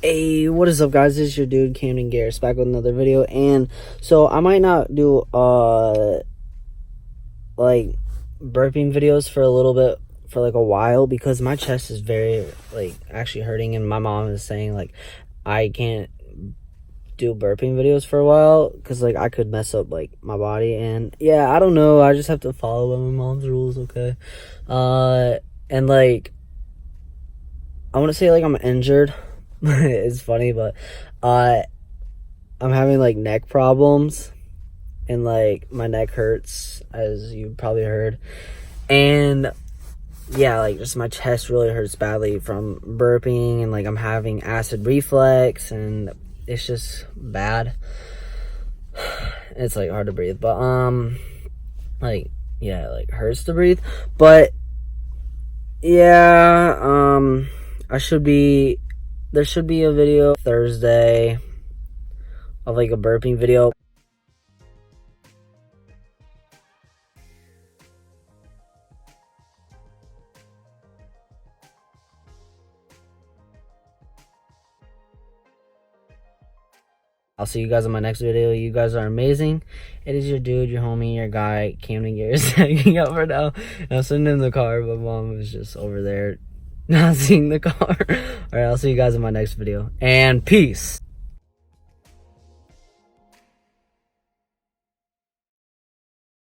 Hey, what is up, guys? This is your dude Camden Garris back with another video. And so I might not do like burping videos for a little bit, for like a while, because my chest is very like actually hurting, and my mom is saying like I can't do burping videos for a while because like I could mess up like my body. And yeah, I don't know, I just have to follow my mom's rules, okay? And like I want to say like I'm injured. It's funny, but I'm having like neck problems, and like my neck hurts, as you probably heard. And yeah, like just my chest really hurts badly from burping, and like I'm having acid reflux, and it's just bad. It's like hard to breathe, but like yeah, it like hurts to breathe. But yeah, there should be a video Thursday of like a burping video. I'll see you guys in my next video. You guys are amazing. It is your dude, your homie, your guy, Camden Garris, hanging out right now. And I'm sitting in the car. My mom was just over there not seeing the car. Alright, I'll see you guys in my next video. And peace.